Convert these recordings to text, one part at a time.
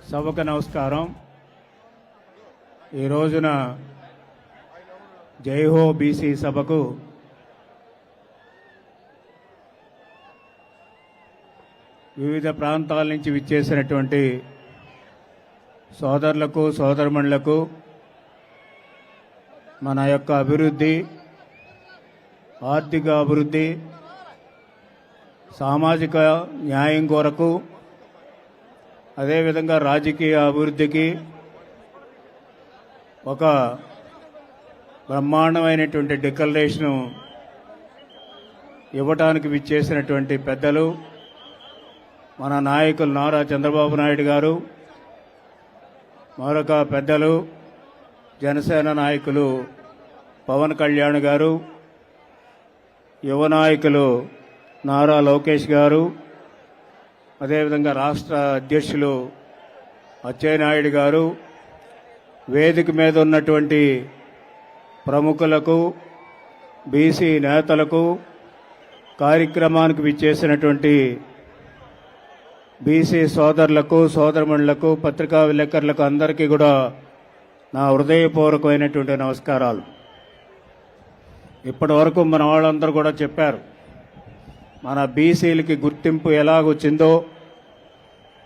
సభకు నమస్కారం. ఈ రోజున జై హో బీసీ సభకు వివిధ ప్రాంతాల నుంచి విచ్చేసినటువంటి సోదరులకు సోదరమణులకు మన యొక్క అభివృద్ధి, ఆర్థిక అభివృద్ధి, సామాజిక న్యాయం కొరకు, అదేవిధంగా రాజకీయ అభివృద్ధికి ఒక బ్రహ్మాండమైనటువంటి డిక్లరేషను ఇవ్వటానికి విచ్చేసినటువంటి పెద్దలు మన నాయకులు నారా చంద్రబాబు నాయుడు గారు, మరొక పెద్దలు జనసేన నాయకులు పవన్ కళ్యాణ్ గారు, యువ నాయకులు నారా లోకేష్ గారు, అదేవిధంగా రాష్ట్ర అధ్యక్షులు అచ్చెన్నాయుడు గారు, వేదిక మీద ఉన్నటువంటి ప్రముఖులకు, బీసీ నేతలకు, కార్యక్రమానికి విచ్చేసినటువంటి బీసీ సోదరులకు సోదరమణులకు, పత్రికా విలేకరులకు అందరికీ కూడా నా హృదయపూర్వకమైనటువంటి నమస్కారాలు. ఇప్పటి వరకు మన వాళ్ళందరూ కూడా చెప్పారు, మన బీసీలకి గుర్తింపు ఎలాగొచ్చిందో,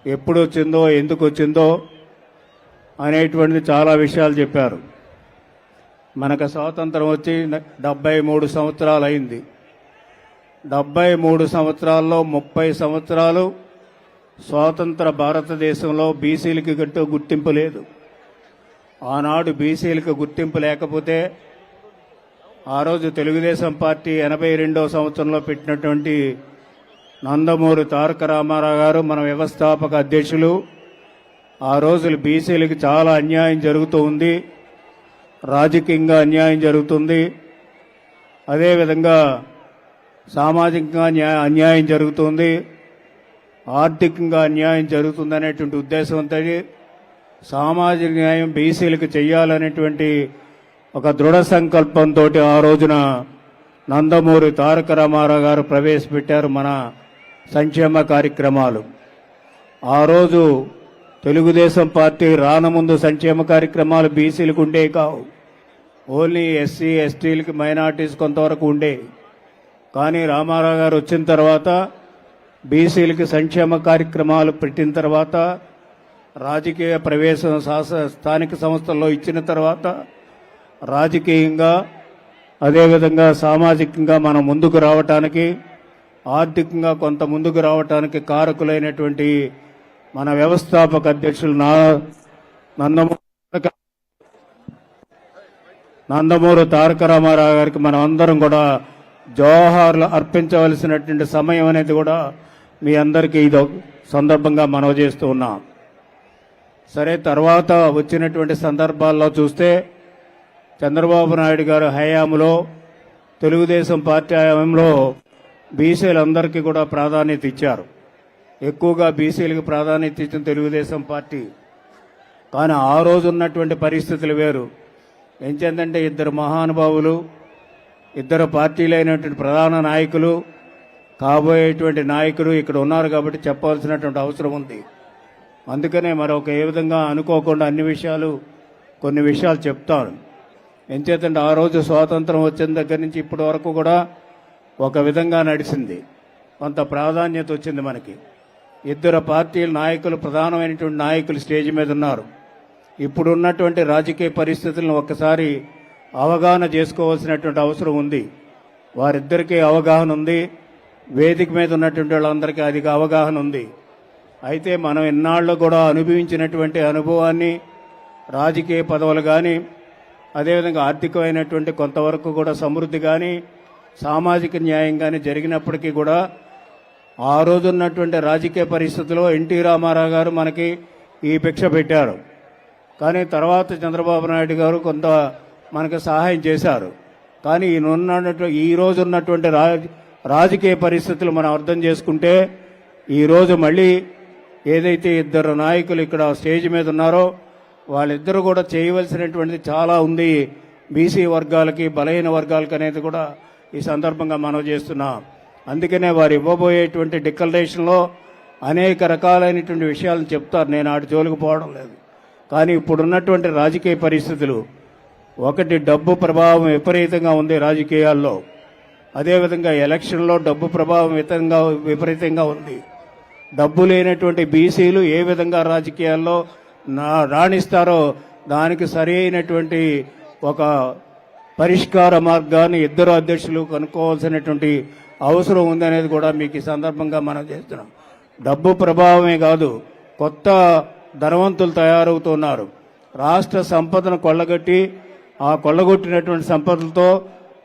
ఎప్పుడు వచ్చిందో, ఎందుకు వచ్చిందో అనేటువంటిది చాలా విషయాలు చెప్పారు. మనకు స్వాతంత్రం వచ్చి 73 సంవత్సరాలు అయింది. 73 సంవత్సరాల్లో 30 సంవత్సరాలు స్వాతంత్ర భారతదేశంలో బీసీలకి గంటూ గుర్తింపు లేదు. ఆనాడు బీసీలకు గుర్తింపు లేకపోతే ఆ రోజు తెలుగుదేశం పార్టీ 82వ సంవత్సరంలో పెట్టినటువంటి నందమూరి తారక రామారావు గారు మన వ్యవస్థాపక అధ్యక్షులు, ఆ రోజులు బీసీలకు చాలా అన్యాయం జరుగుతూ ఉంది, రాజకీయంగా అన్యాయం జరుగుతుంది, అదేవిధంగా సామాజికంగా అన్యాయం జరుగుతుంది, ఆర్థికంగా అన్యాయం జరుగుతుంది అనేటువంటి ఉద్దేశంతో సామాజిక న్యాయం బీసీలకు చేయాలనేటువంటి ఒక దృఢ సంకల్పంతో ఆ రోజున నందమూరి తారక రామారావు గారు ప్రవేశపెట్టారు మన సంక్షేమ కార్యక్రమాలు. ఆ రోజు తెలుగుదేశం పార్టీ రానముందు సంక్షేమ కార్యక్రమాలు బీసీలకు ఉండే కావు, ఓన్లీ ఎస్సీ ఎస్టీలకి, మైనార్టీస్ కొంతవరకు ఉండే. కానీ రామారావు గారు వచ్చిన తర్వాత బీసీలకి సంక్షేమ కార్యక్రమాలు పెట్టిన తర్వాత, రాజకీయ ప్రవేశం స్థానిక సంస్థల్లో ఇచ్చిన తర్వాత, రాజకీయంగా అదేవిధంగా సామాజికంగా మనం ముందుకు రావటానికి, ఆర్థికంగా కొంత ముందుకు రావటానికి కారకులైనటువంటి మన వ్యవస్థాపక అధ్యక్షులు నందమూరి తారక రామారావు గారికి మనం అందరం కూడా జోహార్లు అర్పించవలసినటువంటి సమయం అనేది కూడా మీ అందరికీ ఇది సందర్భంగా మనవి చేస్తూ ఉన్నాం. సరే, తర్వాత వచ్చినటువంటి సందర్భాల్లో చూస్తే చంద్రబాబు నాయుడు గారు హయాంలో, తెలుగుదేశం పార్టీ హయాంలో బీసీలందరికీ కూడా ప్రాధాన్యత ఇచ్చారు. ఎక్కువగా బీసీలకు ప్రాధాన్యత ఇచ్చిన తెలుగుదేశం పార్టీ. కానీ ఆ రోజు ఉన్నటువంటి పరిస్థితులు వేరు. ఎంచేందంటే ఇద్దరు మహానుభావులు, ఇద్దరు పార్టీలైనటువంటి ప్రధాన నాయకులు, కాబోయేటువంటి నాయకులు ఇక్కడ ఉన్నారు కాబట్టి చెప్పాల్సినటువంటి అవసరం ఉంది. అందుకనే మరొక ఏ విధంగా అనుకోకుండా కొన్ని విషయాలు చెప్తాను. ఎంచేతంటే ఆ రోజు స్వాతంత్రం వచ్చిన దగ్గర నుంచి ఇప్పటి వరకు కూడా ఒక విధంగా నడిచింది, కొంత ప్రాధాన్యత వచ్చింది మనకి. ఇద్దరు పార్టీల నాయకులు, ప్రధానమైనటువంటి నాయకులు స్టేజ్ మీద ఉన్నారు. ఇప్పుడున్నటువంటి రాజకీయ పరిస్థితులను ఒక్కసారి అవగాహన చేసుకోవాల్సినటువంటి అవసరం ఉంది. వారిద్దరికీ అవగాహన ఉంది, వేదిక మీద ఉన్నటువంటి వాళ్ళందరికీ అది అవగాహన ఉంది. అయితే మనం ఇన్నాళ్ళు కూడా అనుభవించినటువంటి అనుభవాన్ని, రాజకీయ పదవులు కానీ, అదేవిధంగా ఆర్థికమైనటువంటి కొంతవరకు కూడా సమృద్ధి కానీ, సామాజిక న్యాయం కానీ జరిగినప్పటికీ కూడా ఆ రోజు ఉన్నటువంటి రాజకీయ పరిస్థితుల్లో ఎన్టీ రామారావు గారు మనకి ఈ భిక్ష పెట్టారు. కానీ తర్వాత చంద్రబాబు నాయుడు గారు కొంత మనకు సహాయం చేశారు. కానీ ఈ రోజు ఉన్నటువంటి రాజకీయ పరిస్థితులు మనం అర్థం చేసుకుంటే, ఈరోజు మళ్ళీ ఏదైతే ఇద్దరు నాయకులు ఇక్కడ స్టేజ్ మీద ఉన్నారో వాళ్ళిద్దరూ కూడా చేయవలసినటువంటిది చాలా ఉంది. బీసీ వర్గాలకి, బలహీన వర్గాలకి అనేది కూడా ఈ సందర్భంగా మనవి చేస్తున్నా. అందుకనే వారు ఇవ్వబోయేటువంటి డిక్లరేషన్లో అనేక రకాలైనటువంటి విషయాలను చెప్తారు. నేను ఆటి జోలికి పోవడం లేదు. కానీ ఇప్పుడున్నటువంటి రాజకీయ పరిస్థితులు, ఒకటి డబ్బు ప్రభావం విపరీతంగా ఉంది రాజకీయాల్లో. అదేవిధంగా ఎలక్షన్లో డబ్బు ప్రభావం విపరీతంగా ఉంది. డబ్బు లేనటువంటి బీసీలు ఏ విధంగా రాజకీయాల్లో రాణిస్తారో దానికి సరి అయినటువంటి ఒక పరిష్కార మార్గాన్ని ఇద్దరు అధ్యక్షులు కనుక్కోవాల్సినటువంటి అవసరం ఉందనేది కూడా మీకు ఈ సందర్భంగా మనం చేస్తున్నాం. డబ్బు ప్రభావమే కాదు, కొత్త ధనవంతులు తయారవుతున్నారు. రాష్ట్ర సంపదను కొల్లగొట్టి ఆ కొల్లగొట్టినటువంటి సంపదలతో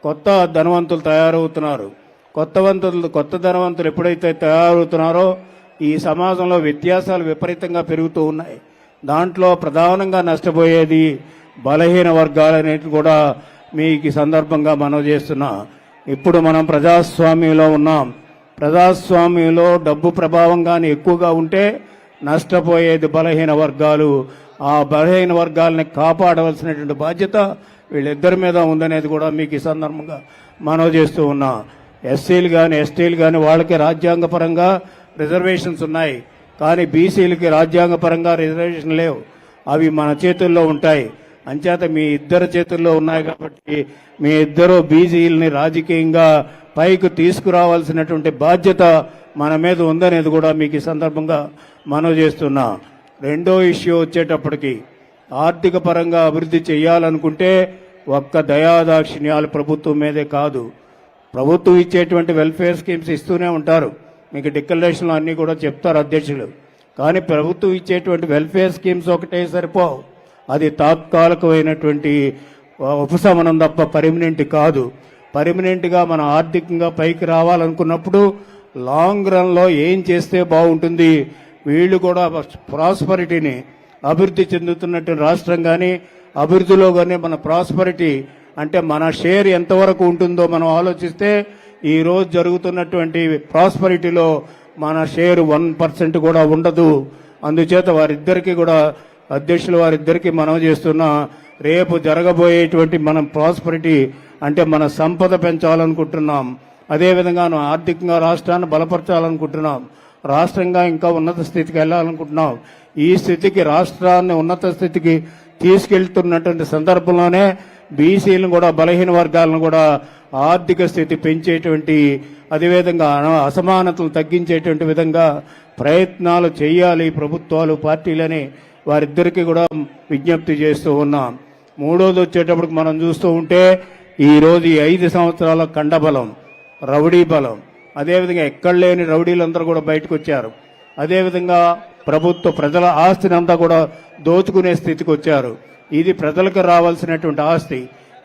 కొత్త ధనవంతులు తయారవుతున్నారు. కొత్త ధనవంతులు ఎప్పుడైతే తయారవుతున్నారో ఈ సమాజంలో వ్యత్యాసాలు విపరీతంగా పెరుగుతూ ఉన్నాయి. దాంట్లో ప్రధానంగా నష్టపోయేది బలహీన వర్గాలనేది కూడా మీకు సందర్భంగా మనం చేస్తున్నా. ఇప్పుడు మనం ప్రజాస్వామ్యంలో ఉన్నాం. ప్రజాస్వామ్యంలో డబ్బు ప్రభావం కానీ ఎక్కువగా ఉంటే నష్టపోయేది బలహీన వర్గాలు. ఆ బలహీన వర్గాలని కాపాడవలసినటువంటి బాధ్యత వీళ్ళిద్దరి మీద ఉందనేది కూడా మీకు ఈ సందర్భంగా మనవి చేస్తూ ఉన్నా. ఎస్సీలు కానీ ఎస్టీలు కానీ వాళ్ళకి రాజ్యాంగపరంగా రిజర్వేషన్స్ ఉన్నాయి. కానీ బీసీలకి రాజ్యాంగపరంగా రిజర్వేషన్ లేవు. అవి మన చేతుల్లో ఉంటాయి. అంచేత మీ ఇద్దరు చేతుల్లో ఉన్నాయి కాబట్టి మీ ఇద్దరు బీసీలని రాజకీయంగా పైకి తీసుకురావాల్సినటువంటి బాధ్యత మన మీద ఉందనేది కూడా మీకు ఈ సందర్భంగా మనవి చేస్తున్నా. రెండో ఇష్యూ వచ్చేటప్పటికి ఆర్థిక పరంగా అభివృద్ధి చేయాలనుకుంటే ఒక్క దయాదాక్షిణ్యాలు ప్రభుత్వం మీదే కాదు, ప్రభుత్వం ఇచ్చేటువంటి వెల్ఫేర్ స్కీమ్స్ ఇస్తూనే ఉంటారు. మీకు డిక్లరేషన్లో అన్నీ కూడా చెప్తారు అధ్యక్షులు. కానీ ప్రభుత్వం ఇచ్చేటువంటి వెల్ఫేర్ స్కీమ్స్ ఒకటే సరిపోవు. అది తాత్కాలికమైనటువంటి ఉపశమనం తప్ప పర్మనెంట్ కాదు. పర్మనెంట్గా మనం ఆర్థికంగా పైకి రావాలనుకున్నప్పుడు లాంగ్ రన్లో ఏం చేస్తే బాగుంటుంది, వీళ్ళు కూడా ప్రాస్పరిటీని అభివృద్ధి చెందుతున్నట్టు రాష్ట్రం కానీ అభివృద్ధిలో కానీ మన ప్రాస్పరిటీ అంటే మన షేర్ ఎంతవరకు ఉంటుందో మనం ఆలోచిస్తే ఈరోజు జరుగుతున్నటువంటి ప్రాస్పరిటీలో మన షేర్ 1% కూడా ఉండదు. అందుచేత వారిద్దరికీ కూడా అధ్యక్షులు వారిద్దరికీ మనవి చేస్తున్నా, రేపు జరగబోయేటువంటి మనం ప్రాస్పరిటీ అంటే మన సంపద పెంచాలనుకుంటున్నాం. అదేవిధంగా ఆర్థికంగా రాష్ట్రాన్ని బలపరచాలనుకుంటున్నాం. రాష్ట్రంగా ఇంకా ఉన్నత స్థితికి వెళ్ళాలనుకుంటున్నాం. ఈ స్థితికి రాష్ట్రాన్ని ఉన్నత స్థితికి తీసుకెళ్తున్నటువంటి సందర్భంలోనే బీసీలను కూడా బలహీన వర్గాలను కూడా ఆర్థిక స్థితి పెంచేటువంటి అదేవిధంగా అసమానతలు తగ్గించేటువంటి విధంగా ప్రయత్నాలు చేయాలి ప్రభుత్వాలు పార్టీలని వారిద్దరికీ కూడా విజ్ఞప్తి చేస్తూ ఉన్నాం. మూడోది వచ్చేటప్పటికి మనం చూస్తూ ఉంటే ఈరోజు ఈ 5 సంవత్సరాల కండబలం, రౌడీ బలం, అదేవిధంగా ఎక్కడ లేని రౌడీలందరూ కూడా బయటకు వచ్చారు. అదేవిధంగా ప్రజల ఆస్తిని అంతా కూడా దోచుకునే స్థితికి వచ్చారు. ఇది ప్రజలకు రావాల్సినటువంటి ఆస్తి.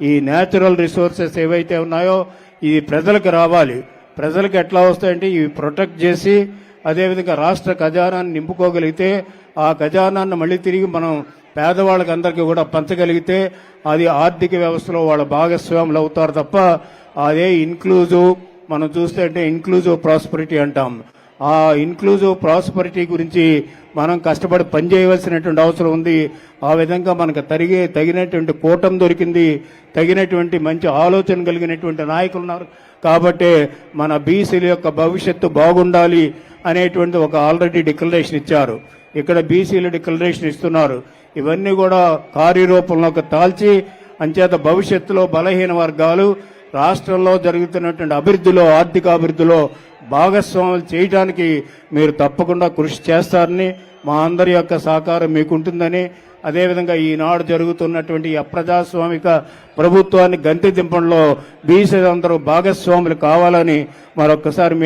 ఈ న్యాచురల్ రిసోర్సెస్ ఏవైతే ఉన్నాయో ఇది ప్రజలకు రావాలి. ప్రజలకు ఎట్లా వస్తాయంటే ఇవి ప్రొటెక్ట్ చేసి అదేవిధంగా రాష్ట్ర ఖజానాన్ని నింపుకోగలిగితే ఆ ఖజానాన్ని మళ్ళీ తిరిగి మనం పేదవాళ్ళకి అందరికీ కూడా పంచగలిగితే అది ఆర్థిక వ్యవస్థలో వాళ్ళ భాగస్వాములు అవుతారు తప్ప అదే ఇన్క్లూజివ్ మనం చూస్తే అంటే ఇన్క్లూజివ్ ప్రాస్పరిటీ అంటాం. ఆ ఇన్క్లూజివ్ ప్రాస్పరిటీ గురించి మనం కష్టపడి పనిచేయవలసినటువంటి అవసరం ఉంది. ఆ విధంగా మనకు తగినటువంటి కూటమి దొరికింది, తగినటువంటి మంచి ఆలోచన కలిగినటువంటి నాయకులు ఉన్నారు. కాబట్టి మన బీసీల యొక్క భవిష్యత్తు బాగుండాలి అనేటువంటి ఒక ఆల్రెడీ డిక్లరేషన్ ఇచ్చారు. ఇక్కడ బీసీల డిక్లరేషన్ ఇస్తున్నారు. ఇవన్నీ కూడా కార్యరూపంలోకి తాల్చి అంచేత భవిష్యత్తులో బలహీన వర్గాలు రాష్ట్రంలో జరుగుతున్నటువంటి అభివృద్ధిలో ఆర్థిక అభివృద్ధిలో భాగస్వాములు చేయడానికి మీరు తప్పకుండా కృషి చేస్తారని మా అందరి యొక్క సహకారం మీకుంటుందని అదేవిధంగా ఈనాడు జరుగుతున్నటువంటి అప్రజాస్వామిక ప్రభుత్వాన్ని గంతి దింపడంలో బీసీ అందరూ భాగస్వాములు కావాలని మరొకసారి